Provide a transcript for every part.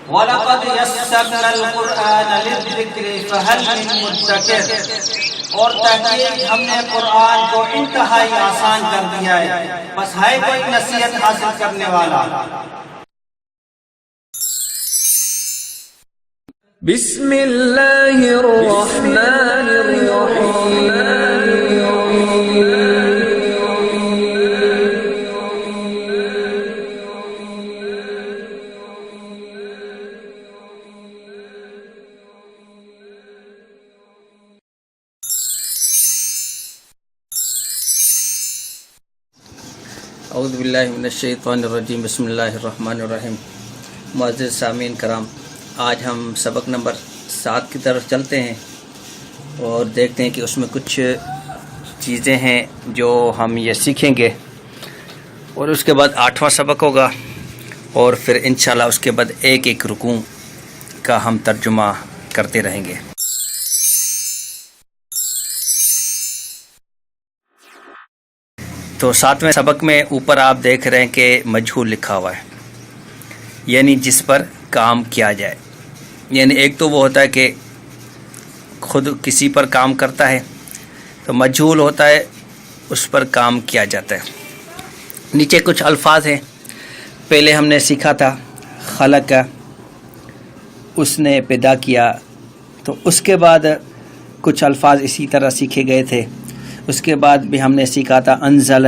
وَلَقَدْ يَسَّرْنَا الْقُرْآنَ لِلذِّكْرِ فَهَلْ مِن مُدَّكِرٍ، اور تحقیق ہم نے قرآن کو انتہائی آسان کر دیا ہے، بس ہے کوئی نصیحت حاصل کرنے والا۔ بسم اللہ الرحمن الرحیم۔ اعوذ باللہ من الشیطان الرجیم، بسم اللہ الرحمن الرحیم۔ معزز سامعین کرام، آج ہم سبق نمبر 7 کی طرف چلتے ہیں اور دیکھتے ہیں کہ اس میں کچھ چیزیں ہیں جو ہم یہ سیکھیں گے، اور اس کے بعد 8واں سبق ہوگا، اور پھر انشاءاللہ اس کے بعد ایک ایک رکوع کا ہم ترجمہ کرتے رہیں گے۔ تو 7ویں سبق میں اوپر آپ دیکھ رہے ہیں کہ مجہول لکھا ہوا ہے، یعنی جس پر کام کیا جائے۔ یعنی ایک تو وہ ہوتا ہے کہ خود کسی پر کام کرتا ہے، تو مجہول ہوتا ہے اس پر کام کیا جاتا ہے۔ نیچے کچھ الفاظ ہیں، پہلے ہم نے سیکھا تھا خلق، اس نے پیدا کیا، تو اس کے بعد کچھ الفاظ اسی طرح سیکھے گئے تھے۔ اس کے بعد بھی ہم نے سیکھا تھا انزل،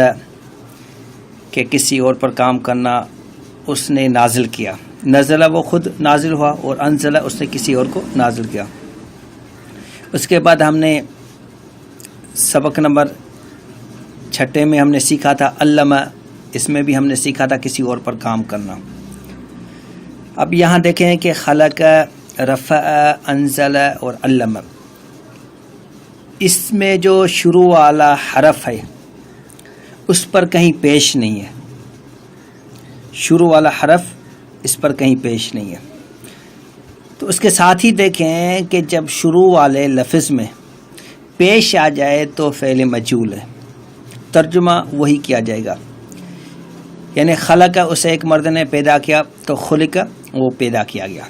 کہ کسی اور پر کام کرنا، اس نے نازل کیا۔ نزل وہ خود نازل ہوا، اور انزل اس نے کسی اور کو نازل کیا۔ اس کے بعد ہم نے سبق نمبر 6 میں ہم نے سیکھا تھا علم، اس میں بھی ہم نے سیکھا تھا کسی اور پر کام کرنا۔ اب یہاں دیکھیں کہ خلق، رفع، انزل اور علم، اس میں جو شروع والا حرف ہے اس پر کہیں پیش نہیں ہے، شروع والا حرف اس پر کہیں پیش نہیں ہے۔ تو اس کے ساتھ ہی دیکھیں کہ جب شروع والے لفظ میں پیش آ جائے تو فعل مجہول ہے، ترجمہ وہی کیا جائے گا۔ یعنی خلق، اسے ایک مرد نے پیدا کیا تو خلق وہ پیدا کیا گیا۔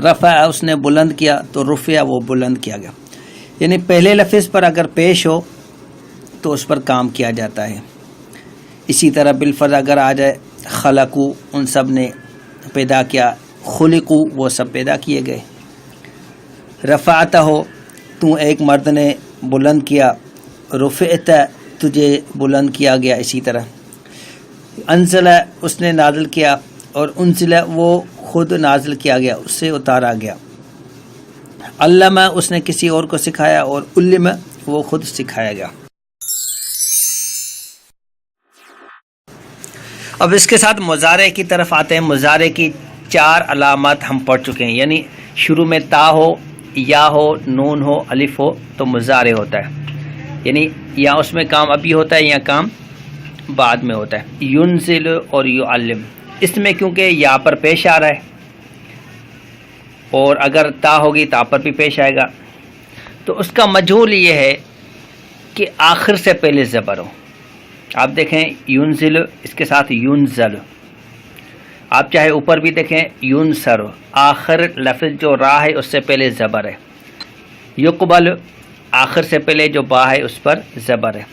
رفع، اس نے بلند کیا تو رفع وہ بلند کیا گیا۔ یعنی پہلے لفظ پر اگر پیش ہو تو اس پر کام کیا جاتا ہے۔ اسی طرح بالفرض اگر آ جائے خلقو، ان سب نے پیدا کیا، خلقو وہ سب پیدا کیے گئے۔ رفعت ہو، تو ایک مرد نے بلند کیا، رفعت تجھے بلند کیا گیا۔ اسی طرح انزل، اس نے نازل کیا، اور انزل وہ خود نازل کیا گیا، اس سے اتارا گیا۔ علم، اس نے کسی اور کو سکھایا، اور علم وہ خود سکھایا گیا۔ اب اس کے ساتھ مضارع کی طرف آتے ہیں۔ مضارع کی 4 علامات ہم پڑھ چکے ہیں، یعنی شروع میں تا ہو، یا ہو، نون ہو، الف ہو تو مضارع ہوتا ہے، یعنی یا اس میں کام ابھی ہوتا ہے یا کام بعد میں ہوتا ہے۔ ینزل اور یعلم، اس میں کیونکہ یا پر پیش آ رہا ہے، اور اگر تا ہوگی تا پر بھی پیش آئے گا، تو اس کا مجہول یہ ہے کہ آخر سے پہلے زبر ہو۔ آپ دیکھیں ینزل، اس کے ساتھ ینزل، آپ چاہے اوپر بھی دیکھیں ینصر، آخر لفظ جو را ہے اس سے پہلے زبر ہے۔ یقبل، آخر سے پہلے جو با ہے اس پر زبر ہے۔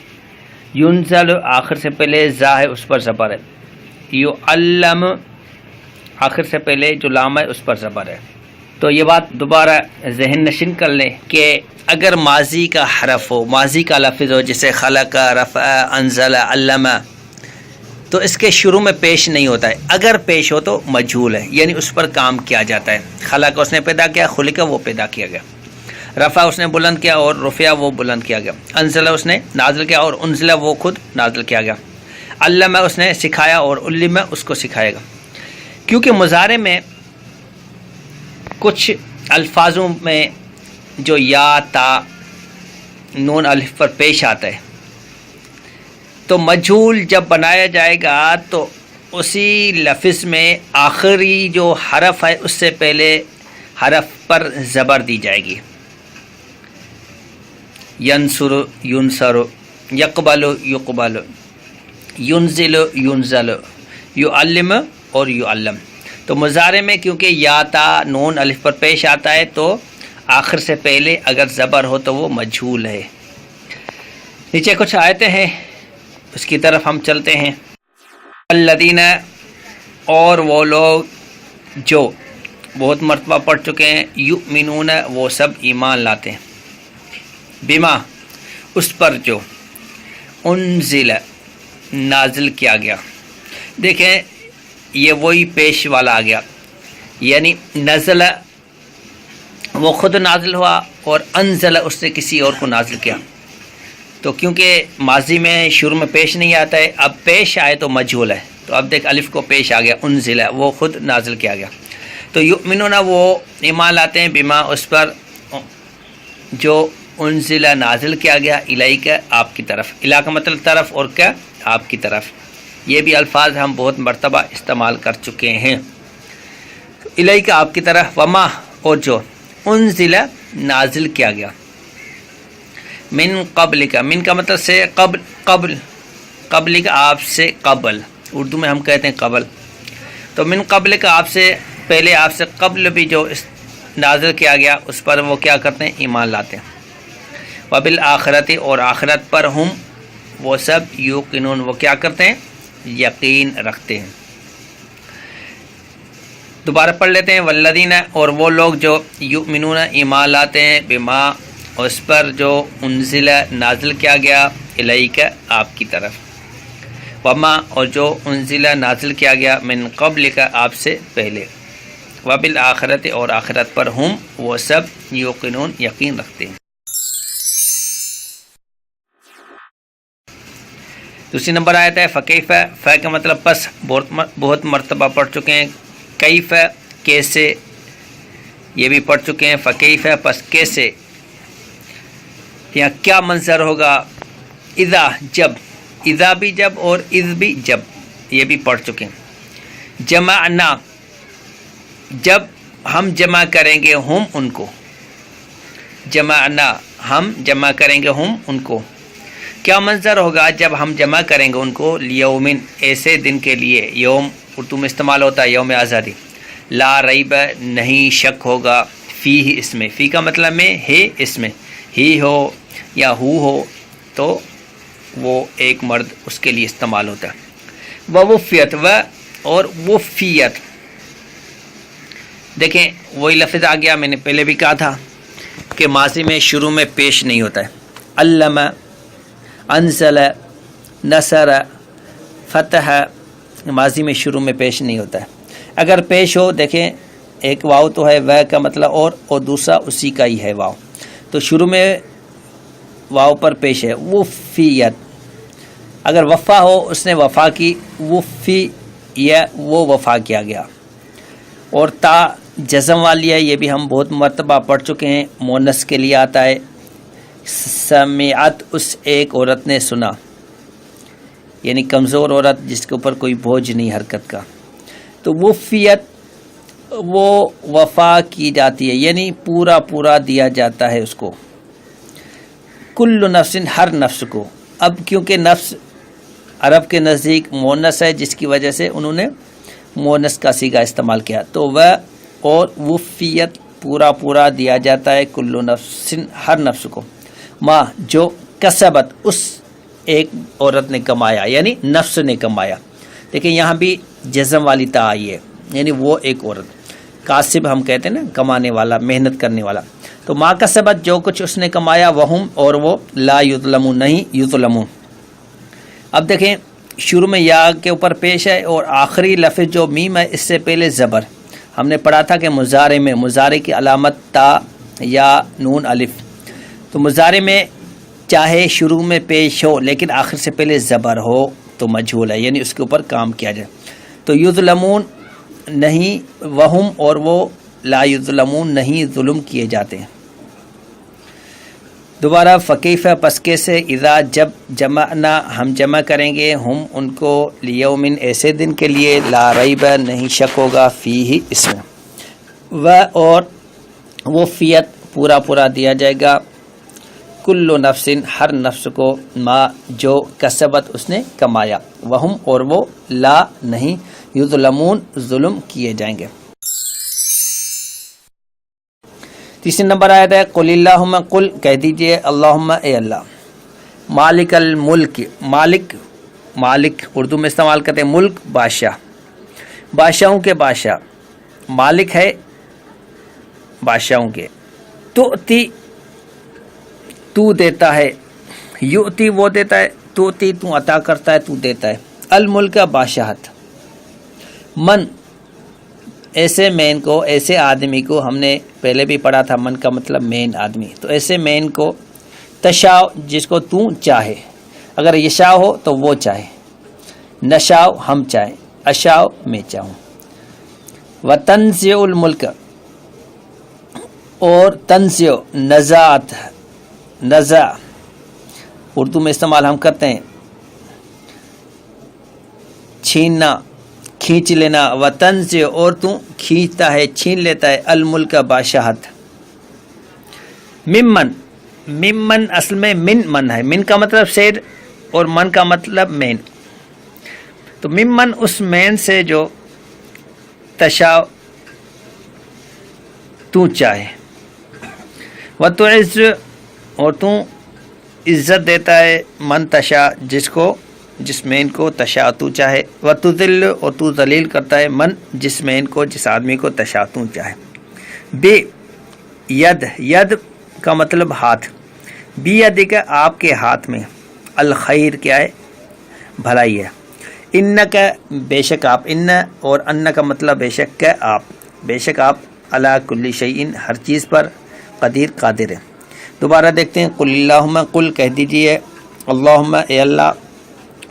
ینزل، آخر سے پہلے زا ہے اس پر زبر ہے۔ یعلم، آخر سے پہلے جو لام ہے اس پر زبر ہے۔ تو یہ بات دوبارہ ذہن نشین کر لیں کہ اگر ماضی کا حرف ہو، ماضی کا لفظ ہو، جیسے خلق، رفع، انزل، علم، تو اس کے شروع میں پیش نہیں ہوتا ہے۔ اگر پیش ہو تو مجہول ہے، یعنی اس پر کام کیا جاتا ہے۔ خلق اس نے پیدا کیا، خلق وہ پیدا کیا گیا۔ رفع اس نے بلند کیا، اور رفع وہ بلند کیا گیا۔ انزل اس نے نازل کیا، اور انزل وہ خود نازل کیا گیا۔ علم اس نے سکھایا، اور علم اس کو سکھائے گا۔ کیونکہ مضارع میں کچھ الفاظوں میں جو یا، تا، نون، الف پر پیش آتا ہے، تو مجہول جب بنایا جائے گا تو اسی لفظ میں آخری جو حرف ہے اس سے پہلے حرف پر زبر دی جائے گی۔ ینصر، ینصر، یقبل، یقبل، ینزل، ینزل، یعلم اور یعلم۔ تو مضارع میں کیونکہ یا تا نون الف پر پیش آتا ہے تو آخر سے پہلے اگر زبر ہو تو وہ مجھول ہے۔ نیچے کچھ آیتیں ہیں، اس کی طرف ہم چلتے ہیں۔ الذین، اور وہ لوگ جو بہت مرتبہ پڑھ چکے ہیں، یؤمنون، وہ سب ایمان لاتے ہیں، بما، اس پر جو، انزل، نازل کیا گیا۔ دیکھیں یہ وہی پیش والا آ گیا، یعنی نزل وہ خود نازل ہوا اور انزل اس نے کسی اور کو نازل کیا۔ تو کیونکہ ماضی میں شروع میں پیش نہیں آتا ہے، اب پیش آئے تو مجھول ہے، تو اب دیکھ الف کو پیش آ گیا، انزل وہ خود نازل کیا گیا۔ تو یؤمنون وہ ایمان لاتے ہیں، بما اس پر جو انزل نازل کیا گیا، الیک آپ کی طرف، الی کا مطلب طرف اور کیا آپ کی طرف، یہ بھی الفاظ ہم بہت مرتبہ استعمال کر چکے ہیں۔ الیک آپ کی طرف، وما اور جو انزل نازل کیا گیا، من قبل کا، من کا مطلب سے قبل، قبل کا آپ سے قبل، اردو میں ہم کہتے ہیں قبل، تو من قبل کا آپ سے پہلے، آپ سے قبل بھی جو نازل کیا گیا اس پر وہ کیا کرتے ہیں، ایمان لاتے ہیں۔ وبالآخرت، اور آخرت پر، ہم وہ سب یوقنون وہ کیا کرتے ہیں، یقین رکھتے ہیں۔ دوبارہ پڑھ لیتے ہیں، والذین، اور وہ لوگ جو یؤمنون ایمان لاتے ہیں، بما اس پر جو انزل نازل کیا گیا، الیک آپ کی طرف، وما اور جو انزل نازل کیا گیا، من قبل کا آپ سے پہلے، وبالآخرت اور آخرت پر، ہم وہ سب یوقنون یقین رکھتے ہیں۔ دوسری نمبر آیت ہے فکیف، ف کا مطلب پس، بہت مرتبہ پڑھ چکے ہیں، کیف کیسے، یہ بھی پڑھ چکے ہیں، فکیف پس کیسے، یا کیا منظر ہوگا، اذا جب، اذا بھی جب اور اذ بھی جب، یہ بھی پڑھ چکے ہیں۔ جمعنا، جب ہم جمع کریں گے ہم ان کو، جمعنا ہم جمع کریں گے ہم ان کو، کیا منظر ہوگا جب ہم جمع کریں گے ان کو، لیومن ایسے دن کے لیے، یوم اردو میں استعمال ہوتا ہے یوم آزادی، لا ریب نہیں شک ہوگا، فی ہی اس میں، فی کا مطلب میں ہے، اس میں ہی ہو یا ہو تو وہ ایک مرد اس کے لیے استعمال ہوتا ہے۔ ووفیت، و اور وفیت، دیکھیں وہی لفظ آ گیا، میں نے پہلے بھی کہا تھا کہ ماضی میں شروع میں پیش نہیں ہوتا ہے، علم، انزل، نصر، فتح، ماضی میں شروع میں پیش نہیں ہوتا ہے۔ اگر پیش ہو، دیکھیں ایک واو تو ہے، وہ کا مطلب اور دوسرا اسی کا ہی ہے واو، تو شروع میں واو پر پیش ہے، وفیت۔ اگر وفا ہو، اس نے وفا کی، وفی یا وہ وفا کیا گیا۔ اور تا جزم والی ہے، یہ بھی ہم بہت مرتبہ پڑھ چکے ہیں، مونس کے لیے آتا ہے، سمعت اس ایک عورت نے سنا، یعنی کمزور عورت جس کے اوپر کوئی بوجھ نہیں حرکت کا، تو وفیت وہ وفا کی جاتی ہے، یعنی پورا پورا دیا جاتا ہے اس کو، کل نفس ہر نفس کو۔ اب کیونکہ نفس عرب کے نزدیک مونس ہے، جس کی وجہ سے انہوں نے مونس کا صیغہ استعمال کیا، تو وہ اور وفیت پورا پورا دیا جاتا ہے، کل نفس ہر نفس کو، ما جو کسبت اس ایک عورت نے کمایا، یعنی نفس نے کمایا۔ دیکھیں یہاں بھی جزم والی تا آئی ہے، یعنی وہ ایک عورت، کاسب ہم کہتے ہیں نا، کمانے والا، محنت کرنے والا، تو ما کسبت جو کچھ اس نے کمایا، وہم اور وہ، لا یظلمون نہیں یظلمون۔ اب دیکھیں شروع میں یا کے اوپر پیش ہے، اور آخری لفظ جو میم ہے اس سے پہلے زبر، ہم نے پڑھا تھا کہ مضارع میں، مضارع کی علامت تا یا نون الف، تو مضارع میں چاہے شروع میں پیش ہو لیکن آخر سے پہلے زبر ہو تو مجھول ہے، یعنی اس کے اوپر کام کیا جائے، تو یظلمون نہیں، وہم اور وہ، لا یظلمون نہیں ظلم کیے جاتے ہیں۔ دوبارہ فکیف پس کیسے، اذا جب جمعنا ہم جمع کریں گے، ہم ان کو، لیومن ایسے دن کے لیے، لا ریب نہیں شک ہوگا، فیہ اس میں، و اور وفیت پورا پورا دیا جائے گا، کل نفس ہر نفس کو، ما جو کسبت اس نے کمایا، وہم اور وہ، لا نہیں یظلمون ظلم کیے جائیں گے۔ تیسری نمبر آیت ہے قل اللہم، قل کہہ دیجئے اللہم اے اللہ، مالک الملک، مالک اردو میں استعمال کرتے ہیں ملک، بادشاہ، بادشاہوں کے بادشاہ، مالک ہے بادشاہوں کے، تؤتی تو دیتا ہے، یؤتی وہ دیتا ہے، تؤتی تو عطا کرتا ہے، تو دیتا ہے، الملک بادشاہت، من ایسے مین کو، ایسے آدمی کو، ہم نے پہلے بھی پڑھا تھا من کا مطلب مین آدمی، تو ایسے مین کو، تشاء جس کو تو چاہے، اگر یشاء ہو تو وہ چاہے، نشاء ہم چاہیں، اشاء میں چاہوں، وتنزع الملک اور تنزع نزاعت، نزع اردو میں استعمال ہم کرتے ہیں چھیننا، کھینچ لینا، وتنزع اور تو کھینچتا ہے، چھین لیتا ہے، الملک بادشاہت، ممن اصل میں من ہے، من کا مطلب شیر اور من کا مطلب مین، تو ممن اس مین سے جو تشاء تو چاہے، وتعز اور تو عزت دیتا ہے، من تشاء جس مین کو تشاء تو چاہے، وتذل اور تو ذلیل کرتا ہے، من جس مین کو، جس آدمی کو تشاء تو چاہے، بے ید کا مطلب ہاتھ، بیدک آپ کے ہاتھ میں، الخیر کیا ہے، بھلائی ہے، انکا بے شک آپ، ان اور ان کا مطلب بے شک آپ، بے شک آپ علی کل شیء ہر چیز پر قدیر قادر ہے۔ دوبارہ دیکھتے ہیں قل اللہم، قل کہہ دیجئے اللہم اے اللہ،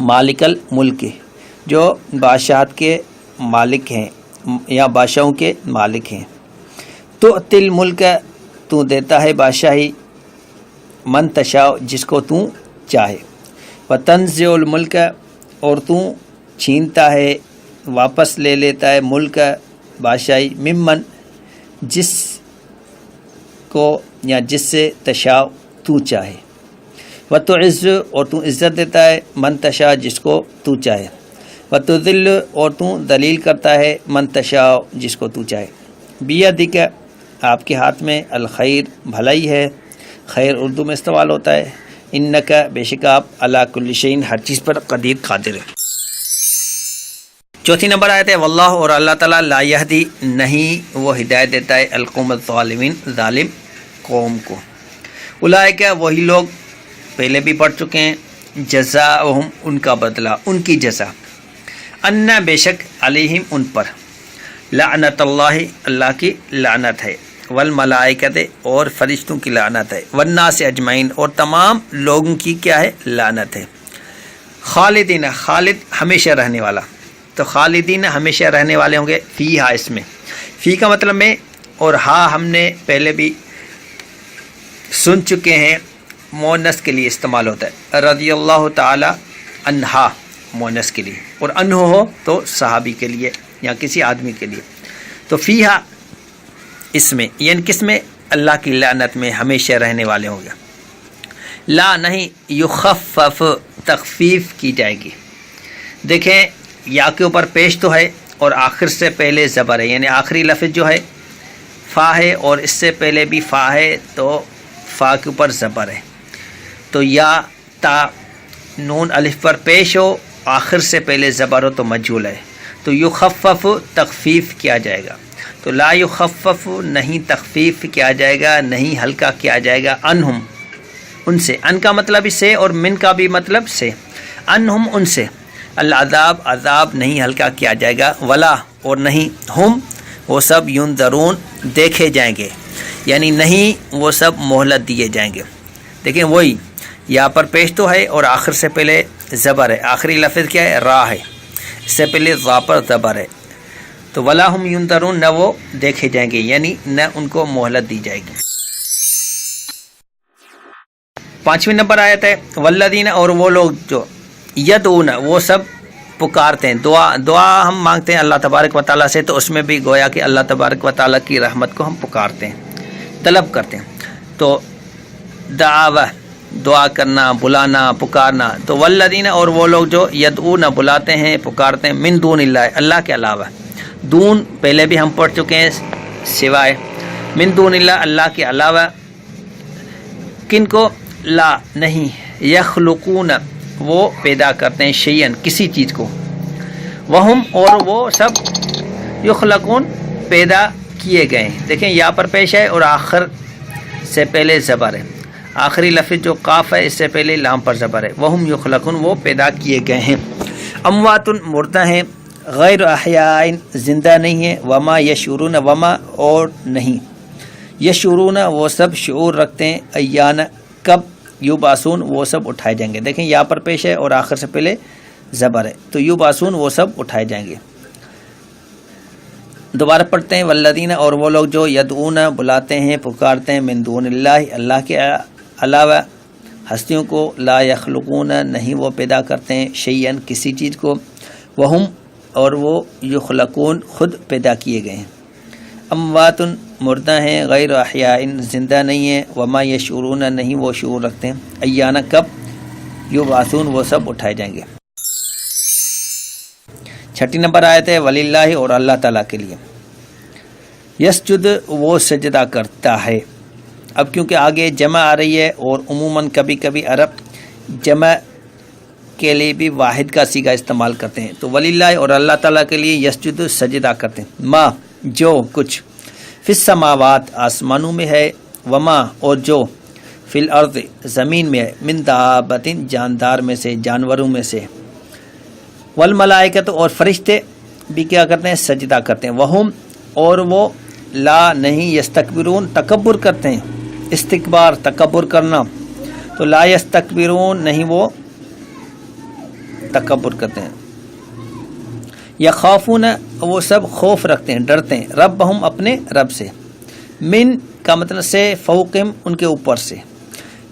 مالک الملک جو بادشاہت کے مالک ہیں یا بادشاہوں کے مالک ہیں، تؤتی الملک تو دیتا ہے بادشاہی، من تشاء جس کو تو چاہے، وتنزع الملک اور تو چھینتا ہے، واپس لے لیتا ہے، ملک بادشاہی، ممن جس کو یا جس سے تشاء تو چاہے، وتعز اور تو عزت دیتا ہے، من تشاء جس کو تو چاہے، وتذل اور تو ذلیل کرتا ہے، من تشاء جس کو تو چاہے، بیدک آپ کے ہاتھ میں، الخیر بھلائی ہے، خیر اردو میں استعمال ہوتا ہے، انکا بے شک آپ علی کل شیء ہر چیز پر قدیر قادر ہے۔ چوتھی نمبر آیت ہے واللہ اور اللہ تعالیٰ لا یہدی نہیں وہ ہدایت دیتا ہے القوم الظالمین ظالم قوم کو، اولئک وہی لوگ پہلے بھی پڑھ چکے ہیں، جزاؤہم ان کا بدلہ، ان کی جزا، ان بے شک علیہم ان پر، لعنت اللہ اللہ کی لعنت ہے، والملائکۃ اور فرشتوں کی لعنت ہے، والناس اجمعین اور تمام لوگوں کی کیا ہے لعنت ہے، خالدین خالد ہمیشہ رہنے والا، تو خالدین ہمیشہ رہنے والے ہوں گے، فی ہا اس میں، فی کا مطلب میں، اور ہا ہم نے پہلے بھی سن چکے ہیں مؤنث کے لیے استعمال ہوتا ہے، رضی اللہ تعالی عنہا مؤنث کے لیے، اور عنہ ہو تو صحابی کے لیے یا کسی آدمی کے لیے، تو فی ہا اس میں یعنی کس میں، اللہ کی لعنت میں ہمیشہ رہنے والے ہوں گے، لا نہیں، یخفف تخفیف کی جائے گی، دیکھیں یا کے اوپر پیش تو ہے اور آخر سے پہلے زبر ہے، یعنی آخری لفظ جو ہے فا ہے اور اس سے پہلے بھی فا ہے، تو فا کے اوپر زبر ہے، تو یا تا نون الف پر پیش ہو، آخر سے پہلے زبر ہو تو مجہول ہے، تو یخفف تخفیف کیا جائے گا، تو لا یخفف نہیں تخفیف کیا جائے گا، نہیں ہلکا کیا جائے گا، انہم ان سے، ان کا مطلب اس سے اور من کا بھی مطلب سے، انہم ان سے، العذاب عذاب نہیں ہلکا کیا جائے گا، ولا اور نہیں، ہم وہ سب ینظرون دیکھے جائیں گے، یعنی نہیں وہ سب مہلت دیے جائیں گے، دیکھیں وہی یہاں پر پیش تو ہے اور آخر سے پہلے زبر ہے، آخری لفظ کیا ہے را ہے، اس سے پہلے ذا پر زبر ہے، تو ولا ہم ینظرون نہ وہ دیکھے جائیں گے، یعنی نہ ان کو مہلت دی جائے گی۔ پانچویں نمبر آیت ہے والذین اور وہ لوگ جو یدعون وہ سب پکارتے ہیں، دعا ہم مانگتے ہیں اللہ تبارک و تعالیٰ سے، تو اس میں بھی گویا کہ اللہ تبارک و تعالیٰ کی رحمت کو ہم پکارتے ہیں، طلب کرتے ہیں، تو دعوہ دعا کرنا، بلانا، پکارنا. تو والذین اور وہ لوگ جو یدعون بلاتے ہیں، پکارتے ہیں، من دون اللہ اللہ کے علاوہ. دون پہلے بھی ہم پڑھ چکے ہیں، سوائے. من دون اللہ اللہ کے علاوہ. کن کو؟ لا نہیں، یخلقون وہ پیدا کرتے ہیں، شیئن کسی چیز کو، وہم اور وہ سب یخلقون پیدا کیے گئے ہیں. دیکھیں یہاں پر پیش ہے اور آخر سے پہلے زبر ہے. آخری لفظ جو قاف ہے اس سے پہلے لام پر زبر ہے. وہم یخلقون وہ پیدا کیے گئے ہیں. اموات مردہ ہیں، غیر احیاء زندہ نہیں ہے. وما یشعرون وما اور نہیں، یشعرون وہ سب شعور رکھتے ہیں، ایان کب، یبعثون وہ سب اٹھائے جائیں گے. دیکھیں یہاں پر پیش ہے اور آخر سے پہلے زبر ہے، تو یبعثون وہ سب اٹھائے جائیں گے. دوبارہ پڑھتے ہیں. والذین اور وہ لوگ جو یدعون بلاتے ہیں، پکارتے ہیں، من دون اللہ اللہ کے علاوہ ہستیوں کو، لا یخلقون نہیں وہ پیدا کرتے ہیں، شیئن کسی چیز کو، وہم اور وہ یخلقون خود پیدا کیے گئے ہیں. اموات مردہ ہیں، غیر احیاء زندہ نہیں ہیں. وما یشعرون نہیں وہ شعور رکھتے ہیں، ایان کب، یبعثون وہ سب اٹھائے جائیں گے. 6 نمبر آیت ہے. وللہ اور اللہ تعالیٰ کے لیے. یسجد وہ سجدہ کرتا ہے. اب کیونکہ آگے جمع آ رہی ہے اور عموماً کبھی کبھی عرب جمع کے لیے بھی واحد کا صیغہ استعمال کرتے ہیں، تو وللہ اور اللہ تعالیٰ کے لیے یسجد سجدہ کرتے ہیں. ما جو کچھ، فی السماوات آسمانوں میں ہے، وما اور جو، فی الارض زمین میں ہے، من دابۃ جاندار میں سے، جانوروں میں سے، والملائکۃ اور فرشتے بھی کیا کرتے ہیں؟ سجدہ کرتے ہیں. وہم اور وہ لا نہیں، یستکبرون تکبر کرتے ہیں. استکبار تکبر کرنا، تو لا یستکبرون نہیں وہ تکبر کرتے ہیں. یخافون وہ سب خوف رکھتے ہیں، ڈرتے ہیں، ربہم اپنے رب سے، من کا مطلب سے، فوقہم ان کے اوپر سے.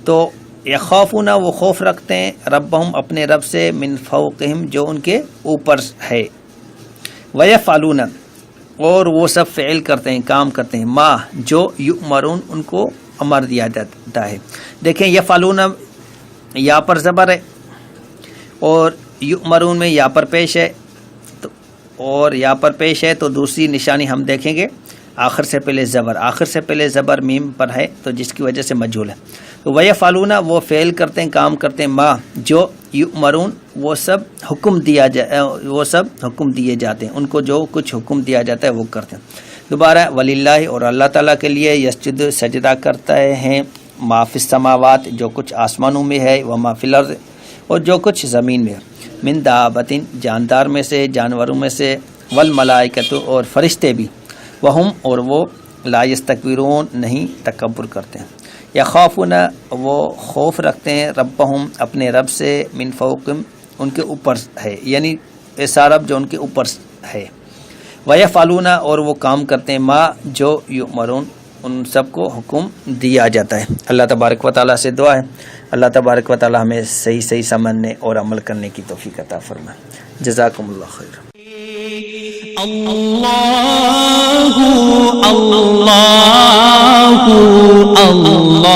تو یخافون وہ خوف رکھتے ہیں، ربہم اپنے رب سے، من فوقہم جو ان کے اوپر ہے. ویفعلون اور وہ سب فعل کرتے ہیں، کام کرتے ہیں، ما جو یؤمرون ان کو امر دیا جاتا ہے. دیکھیں یفعلون یا پر زبر ہے اور یؤمرون میں یا پر پیش ہے، اور یا پر پیش ہے تو دوسری نشانی ہم دیکھیں گے، آخر سے پہلے زبر، آخر سے پہلے زبر میم پر ہے تو جس کی وجہ سے مجہول ہے. تو ویفعلون وہ فعل کرتے ہیں، کام کرتے ہیں، ما جو یؤمرون وہ سب حکم دیا وہ سب حکم دیے جاتے ہیں، ان کو جو کچھ حکم دیا جاتا ہے وہ کرتے ہیں. دوبارہ وللہ اور اللہ تعالیٰ کے لیے یسجد سجدہ کرتا ہے، ما فی السماوات جو کچھ آسمانوں میں ہے، وما فی الارض اور جو کچھ زمین میں ہے، من دابۃ جاندار میں سے، جانوروں میں سے، والملائکۃ اور فرشتے بھی، وہم اور وہ لا یستکبرون نہیں تکبر کرتے ہیں. یخافون وہ خوف رکھتے ہیں، ربہم اپنے رب سے، من فوقہم ان کے اوپر ہے، یعنی ایسا رب جو ان کے اوپر ہے. ویفعلون اور وہ کام کرتے ہیں، ما جو یؤمرون ان سب کو حکم دیا جاتا ہے. اللہ تبارک و تعالیٰ سے دعا ہے اللہ تبارک و تعالیٰ ہمیں صحیح سمجھنے اور عمل کرنے کی توفیق عطا فرمائے. جزاکم اللہ خیر. اللہ اللہ اللہ